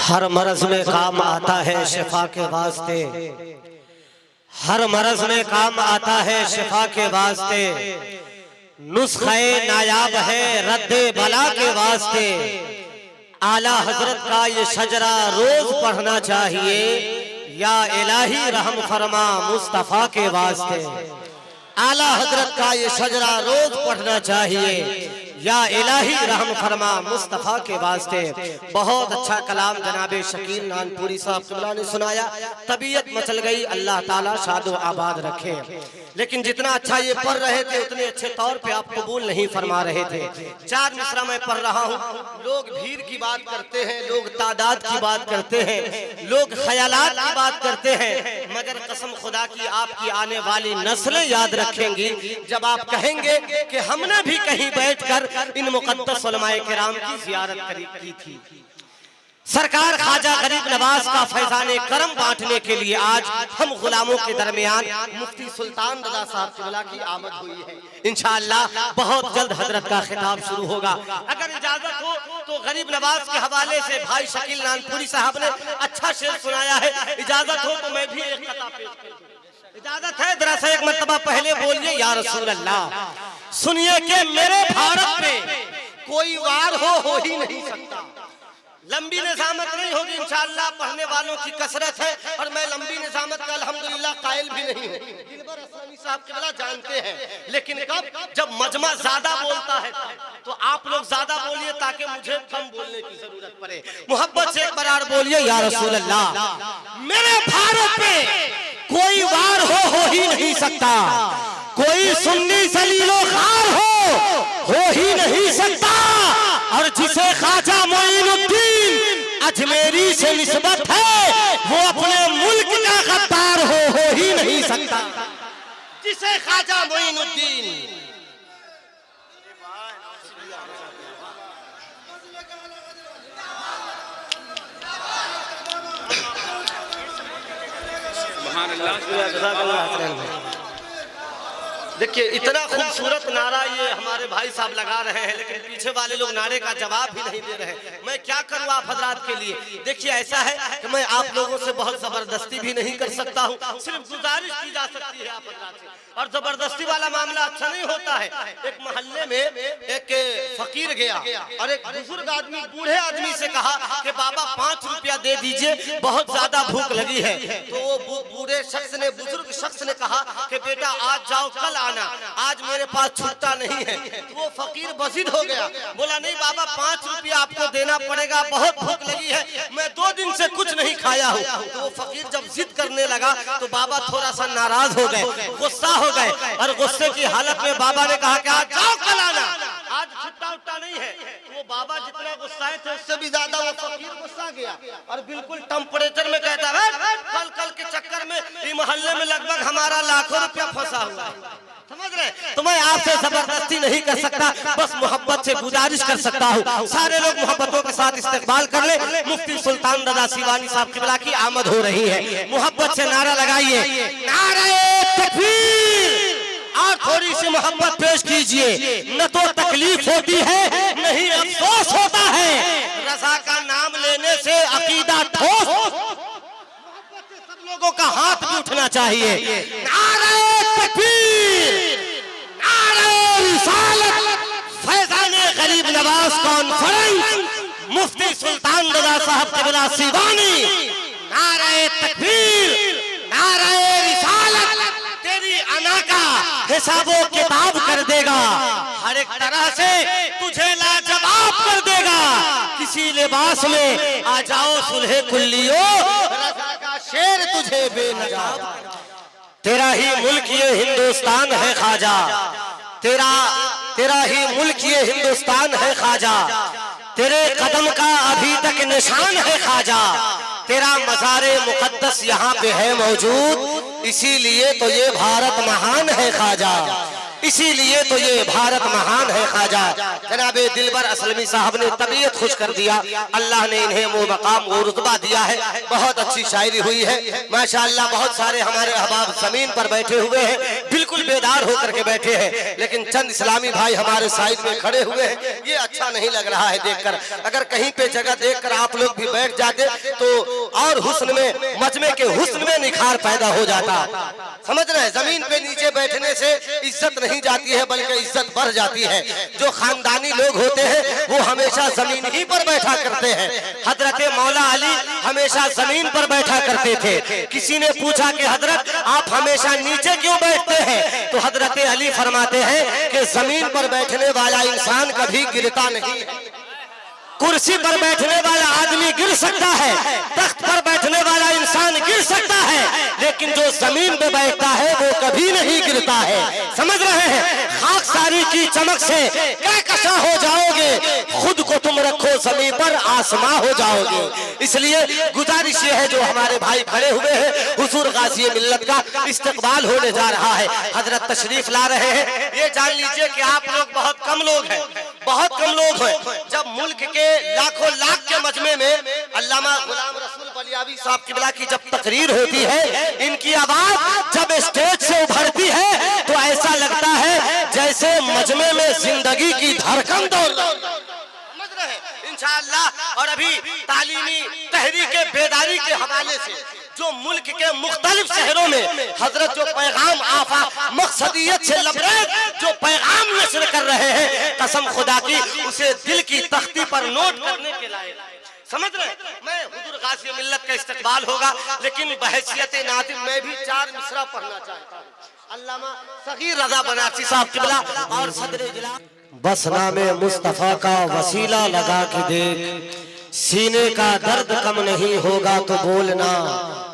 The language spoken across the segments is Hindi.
हर मरज में काम आता है शिफा के वास्ते, हर मरज में काम आता है शिफा के वास्ते, नुस्खे नायाब है रद्दे बला के वास्ते। आला हजरत का ये शजरा रोज पढ़ना चाहिए, या इलाही रहम फरमा मुस्तफा के वास्ते। आला हजरत का ये शजरा रोज पढ़ना चाहिए, या इलाही रहम फरमा मुस्तफा के वास्ते। बहुत अच्छा कलाम जनाबे शकील नानपुरी साहब क़िबला ने सुनाया, तबीयत मचल गई, अल्लाह ताला शादो आबाद रखे। लेकिन जितना अच्छा ये पढ़ रहे थे उतने अच्छे तौर पे आप कबूल नहीं फरमा रहे थे। 4 मिसरा मैं पढ़ रहा हूँ, लोग भीड़ की बात करते हैं, लोग तादाद की बात करते हैं, लोग ख्यालात की बात करते हैं, मगर कसम खुदा की आपकी आने वाली नस्लें याद रखेंगी जब आप कहेंगे कि हमने भी कहीं बैठकर इन मुक़द्दस उलमाए किराम की ज़ियारत की थी। सरकार ख्वाजा गरीब नवाज का फैज़ाने करम बांटने के लिए आज हम गुलामों के दरमियान मुफ्ती सुल्तान रज़ा साहब क़िबला की आमद हुई है। इंशाअल्लाह बहुत जल्द हजरत का खिताब शुरू होगा। अगर इजाजत हो तो गरीब नवाज के हवाले से भाई शकील नानपुरी साहब ने अच्छा शेर सुनाया है, इजाजत हो तो मैं भी एक कता पेश करूं। इजाजत है? जरा सा एक मर्तबा पहले बोलिए या रसूल अल्लाह। सुनिए कि मेरे भारत में कोई वार हो ही नहीं सकता। लंबी निजामत नहीं होगी इंशाअल्लाह, पढ़ने वालों की कसरत है और मैं लंबी निजामत का अल्हम्दुलिल्लाह कायल भी नहीं हूँ। दिलबर असलामी साहब क़िबला जानते हैं, लेकिन कब जब मजमा ज्यादा बोलता है तो आप लोग ज्यादा बोलिए ताकि मुझे कम बोलने की जरूरत पड़े। मोहब्बत से एक बार बोलिए या रसूल अल्लाह। मेरे भारत में कोई वार हो ही नहीं सकता, कोई सुन्नी सलीलो खार हो ही नहीं सकता, और जिसे ख्वाजा मोइनुद्दीन अजमेरी से निस्बत है वो अपने मुल्क का गद्दार हो ही नहीं सकता। जिसे ख्वाजा मोइनुद्दीन देखिए इतना खूबसूरत नारा ये हमारे भाई साहब लगा रहे हैं, लेकिन पीछे वाले लोग नारे का जवाब भी नहीं दे रहे हैं। मैं क्या करूं आप हजरात के लिए? देखिए ऐसा है कि मैं आप लोगों से बहुत जबरदस्ती भी नहीं कर सकता हूं, सिर्फ गुजारिश की जा सकती है आप हजरात से, और जबरदस्ती वाला मामला अच्छा नहीं होता है। एक मोहल्ले में एक फकीर गया और एक बुजुर्ग आदमी बूढ़े आदमी से कहा कि बाबा 5 रुपया दे दीजिए, बहुत ज्यादा भूख लगी है। तो वो बूढ़े शख्स ने, बुजुर्ग शख्स ने कहा कि बेटा आज जाओ कल आना, आज मेरे पास छुट्टा नहीं है। तो वो फकीर बसिद हो गया, बोला नहीं बाबा 5 रुपया आपको देना पड़ेगा, बहुत भूख लगी है, मैं 2 दिन से कुछ नहीं खाया हूँ। तो वो फकीर जब जिद करने लगा तो बाबा थोड़ा सा नाराज हो गए, गुस्सा हो गए, और गुस्से की हालत में बाबा ने कहा कि आज जाओ कल आना, आज छुट्टा उट्टा नहीं है। तो वो बाबा जितना गुस्साए थे उससे भी ज्यादा वो फकीर गुस्सा गया और बिल्कुल टेम्परेचर में कहता है कल के चक्कर में इस मोहल्ले में लगभग हमारा लाखों रुपया फंसा हुआ है। समझ रहे? तो मैं आपसे जबरदस्ती नहीं कर सकता, बस मोहब्बत से गुजारिश कर सकता हूँ। सारे लोग मोहब्बतों के साथ इस्तेकबाल कर ले। मुफ्ती सुल्तान रज़ा सीवानी साहब क़िबला की आमद हो रही है। मोहब्बत से नारा लगाइए, नारे तकबीर, और थोड़ी सी मोहब्बत पेश कीजिए। न तो तकलीफ होती है नहीं अफसोस होता है, रज़ा का नाम लेने से अकीदा ठोस, मोहब्बत से सब लोगों का हाथ भी उठना चाहिए। नारे तकबीर, नारे रिसालत, फैज़ाने गरीब नवाज कॉन्फ्रेंस, मुफ्ती सुल्तान रज़ा साहब क़िबला सीवानी। नारे तकबीर, नारे रिसालत, तेरी अना का हिसाबो किताब कर देगा, हर एक तरह से तुझे लाजवाब कर देगा। किसी लिबास में आ जाओ सुलहे कुल्लियो, रज़ा का शेर तुझे बेनकाब। तेरा ही मुल्क ये हिंदुस्तान है ख्वाजा, तेरा ही मुल्क ये हिंदुस्तान है ख्वाजा, तेरे कदम का अभी तक निशान है ख्वाजा, तेरा मज़ारे मुक़द्दस यहाँ पे है मौजूद, इसीलिए तो ये भारत महान है ख्वाजा। इसीलिए तो ये भारत महान है। ख्वाजा जनाबे दिलबर असलमी साहब ने तबीयत खुश कर दिया, अल्लाह ने इन्हें वो मकाम वो रुतबा दिया है। बहुत अच्छी शायरी हुई है माशाअल्लाह। बहुत सारे हमारे अहबाब जमीन पर बैठे हुए हैं, बिल्कुल बेदार होकर के बैठे हैं, लेकिन चंद इस्लामी भाई हमारे साइड में खड़े हुए हैं। ये अच्छा नहीं लग रहा है देखकर। अगर कहीं पे जगह देखकर आप लोग भी बैठ जाते तो और हुस्न में, मजमे के हुस्न में निखार पैदा हो जाता। समझ रहे हैं, जमीन पे नीचे बैठने से इज्जत नहीं जाती है बल्कि इज्जत बढ़ जाती है। जो खानदानी लोग होते हैं वो हमेशा जमीन ही पर बैठा करते हैं। हजरत मौला अली हमेशा जमीन पर बैठा करते थे। किसी ने पूछा कि हजरत आप हमेशा नीचे क्यों बैठते हैं, तो हजरत अली फरमाते हैं कि जमीन पर बैठने वाला इंसान कभी गिरता नहीं। कुर्सी पर बैठने वाला आदमी गिर सकता है, तख्त पर बैठने वाला इंसान गिर सकता है, लेकिन जो जमीन पे बैठता है वो कभी नहीं गिरता है। समझ रहे हैं, खाकसारी की चमक से कहकशा हो जाओगे, खुद को तुम रखो जमीन पर, आसमां हो जाओगे। इसलिए गुजारिश ये है, जो हमारे भाई खड़े हुए हैं, हुजूर गाज़ी मिल्लत का इस्तकबाल होने जा रहा है। हजरत तशरीफ ला रहे हैं। ये जान लीजिए कि आप लोग बहुत कम लोग हैं, बहुत कम लोग हैं। जब मुल्क के लाखों लाख के मजमे में अल्लामा गुलाम रसूल बलियावी साहब किबला की जब तकरीर होती है, इनकी आवाज जब स्टेज से उभरती है तो ऐसा लगता है जैसे मजमे में जिंदगी की धड़कन दौड़ समझ रहे हैं इंशाअल्लाह। और अभी तालीमी तहरीक बेदारी के हवाले से जो मुल्क के मुख्तलिफ शहरों में हजरत जो पैगाम आफा मकसदियत से लबरेज जो पैगाम नशर कर रहे हैं, कसम खुदा की उसे दिल की तख्ती पर नोट करने के लायक। समझ रहे हैं, मैं हुजूर गाज़ी मिल्लत का इस्तकबाल होगा, लेकिन बहैसियत नातिब मैं भी 4 मिसरा पढ़ना चाहता हूँ। अल्लामा सगीर रज़ा बनारसी साहब किबला और सदर जिला। बस नामे मुस्तफा का वसीला लगा के देख, सीने का दर्द कम नहीं होगा तो बोलना,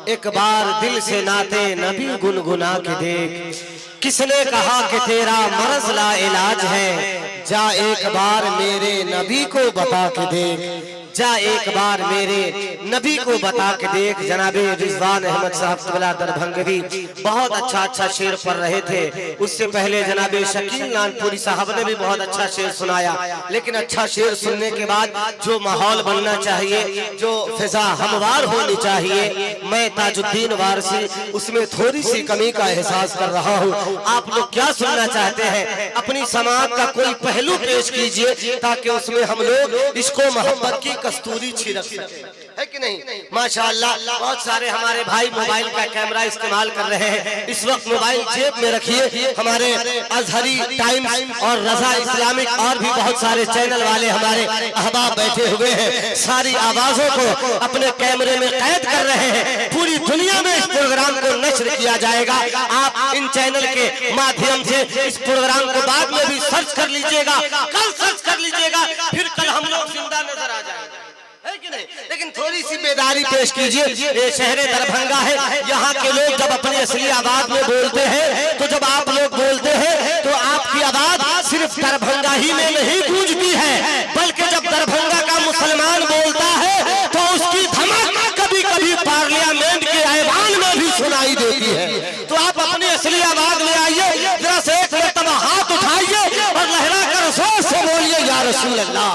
एक बार दिल से नाते नबी गुनगुना के देख। किसने कहा कि तेरा मर्ज ला इलाज है, जा एक बार मेरे नबी को बता के देख, जा एक बार मेरे नबी को बता के देख। जनाबे रिजवान अहमद साहब किबला दरभंगवी बहुत अच्छा शेर पढ़ रहे थे। उससे पहले जनाबे शकील नानपुरी साहब ने भी बहुत अच्छा शेर सुनाया, लेकिन अच्छा शेर सुनने के बाद जो माहौल बनना चाहिए, जो फिजा हमवार होनी चाहिए, मैं ताजुद्दीन वारसी उसमें थोड़ी सी कमी का एहसास कर रहा हूँ। आप लोग क्या सुनना चाहते हैं, अपनी समाज का कोई पहलू पेश कीजिए ताकि उसमें हम लोग इसको मोहब्बत की कस्तूरी छिड़क सके, है कि नहीं। माशाअल्लाह बहुत सारे हमारे भाई मोबाइल का कैमरा इस्तेमाल कर रहे हैं। इस वक्त मोबाइल जेब में रखिए। हमारे अजहरी टाइम्स और रजा इस्लामिक और भी बहुत सारे चैनल वाले हमारे अहबाब बैठे हुए हैं, सारी आवाजों को अपने कैमरे में कैद कर रहे हैं। पूरी दुनिया में इस प्रोग्राम को नश्र किया जाएगा। आप इन चैनल के माध्यम से इस प्रोग्राम को बाद में भी सर्च कर लीजिएगा, कल सर्च कर लीजिएगा, फिर कल हम लोग जिंदा नजर आ जाएंगे, है कि नहीं। लेकिन थोड़ी सी बेदारी पेश कीजिए। ये शहर दरभंगा है, यहाँ के लोग जब अपनी असली आवाज में बोलते हैं, तो जब आप लोग बोलते हैं तो आपकी आवाज सिर्फ दरभंगा ही में नहीं गूंजती है, बल्कि जब दरभंगा का मुसलमान बोलता है तो उसकी धमक कभी कभी पार्लियामेंट के ऐवान में भी सुनाई देती है। तो आप अपनी असली आवाज में आइए, जरा से एक मरतबा हाथ उठाइए और लहरा कर जोर से बोलिए या रसूल अल्लाह।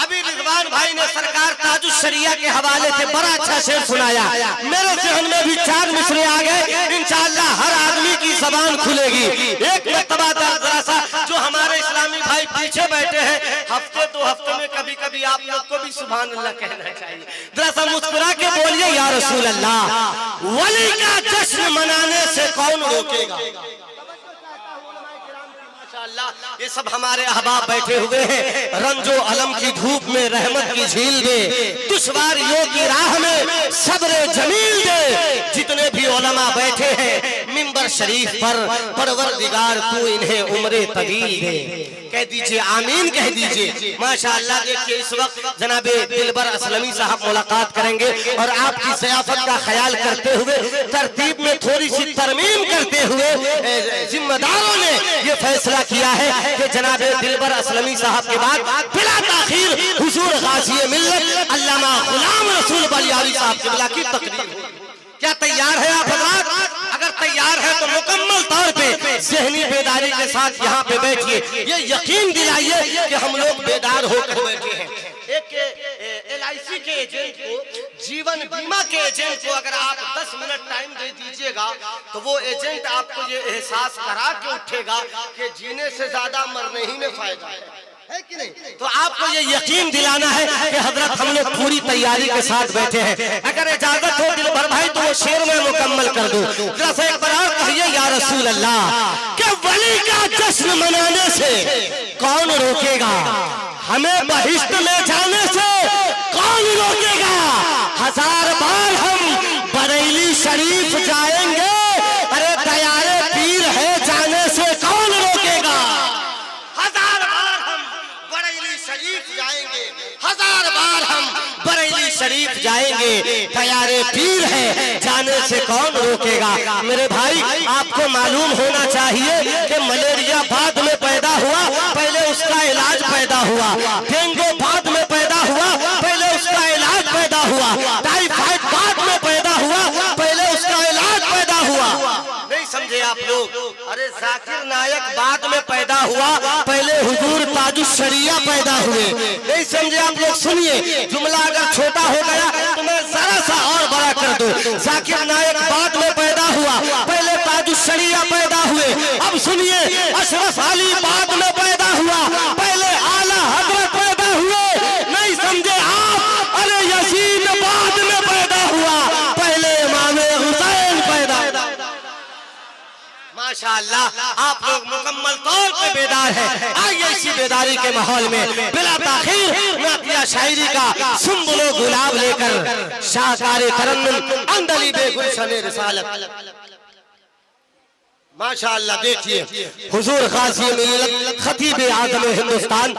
अभी रिजवान भाई ने सरकार ताजुश शरिया के हवाले से बड़ा अच्छा शेर सुनाया। मेरे जहन में भी 4 मिसरे आ गए। इंशाअल्लाह हर आदमी की जबान खुलेगी। एक मरतबा जरा सा जो हमारे इस्लामी भाई पीछे बैठे हैं, हफ्ते में कभी कभी आप लोग को भी सुभान अल्लाह कहना चाहिए। जरा सा मुस्कुरा के बोलिए या रसूल अल्लाह। वली का जश्न मनाने से कौन रोकेगा। ये सब हमारे अहबाब बैठे हुए हैं, रंजो अलम की धूप में रहमत की झील दे, दुश्वारियों की राह में सब्र जमील दे। जितने भी उलमा बैठे हैं मिंबर शरीफ पर, परवरदिगार तू इन्हें उम्रे तवील दे। कह दीजिए आमीन, कह दीजिए। माशाअल्लाह देखिए इस वक्त जनाबे दिलबर असलमी साहब मुलाकात करेंगे और आपकी ज़ियाफत का ख्याल करते हुए, तरतीब में थोड़ी सी तरमीम करते हुए जिम्मेदारों ने ये फैसला किया है कि जनाबे दिलबर असलमी साहब के बाद बिला ताखीर हुजूर गाज़ी मिल्लत अल्लामा गुलाम रसूल बलियावी साहब किबला की तकरीर। क्या तैयार है आप हज़रात? अगर तैयार है तो मुकम्मल तौर पे ज़हनी बेदारी के साथ यहाँ पे बैठिए। ये यकीन दिलाइए कि हम लोग बेदार होकर बैठे हैं। एक LIC के एजेंट को, जीवन बीमा के एजेंट को अगर आप 10 मिनट टाइम दे दीजिएगा तो वो एजेंट आपको ये एहसास करा के उठेगा कि जीने से ज्यादा मरने ही में फायदा है कि नहीं? तो आपको ये यकीन दिलाना है कि हजरत हम लोग पूरी तैयारी के साथ बैठे हैं। अगर इजाजत हो दिल भर भाई तो वो शेर में मुकम्मल कर दो। जैसे एक बार कहिए या रसूल अल्लाह कि वली का जश्न मनाने से कौन रोकेगा, हमें बहिश्त में जाने से कौन रोकेगा? 1000 बार हम बरेली शरीफ जाएंगे, अरे तैयारे पीर है जाने से कौन रोकेगा? 1000 बार हम बरेली शरीफ जाएंगे, 1000 बार हम बरेली शरीफ जाएंगे, तैयारे पीर है जाने से कौन रोकेगा? मेरे भाई आपको मालूम होना चाहिए कि मलेरिया बाद में पैदा हुआ, पहले उसका इलाज पैदा हुआ। डेंगू बाद में पैदा हुआ, पहले उसका इलाज पैदा हुआ। टाइफाइड बाद में पैदा हुआ, पहले उसका इलाज पैदा हुआ। नहीं समझे आप लोग? अरे जाकिर नायक बाद में पैदा हुआ, पहले हुजूर ताजुश शरिया पैदा हुए। नहीं समझे आप लोग? सुनिए, जुमला अगर छोटा हो गया तो मैं जरा सा और बड़ा कर दूं। जाकिर नायक बाद में पैदा हुआ, पहले ताजुश शरिया पैदा हुए। अब सुनिए, अशरफ अली बाद में पैदा हुआ, पहले आला हजरत पैदा हुए। नहीं समझे आप? अरे यसीन बाद में पैदा हुआ, पहले इमाम हुसैन पैदा। माशाअल्लाह, आप लोग मुकम्मल तौर पे बेदार हैं। आइए इसी बेदारी के माहौल में बिला ताखीर नातिया शायरी का सुम्बुलो गुलाब लेकर शाहकार तरन्नुम अंदली बेगुलशन रिसालत। माशाअल्लाह देखिए, हुजूर गाजी मिल्लत खतीब आज़म हिंदुस्तान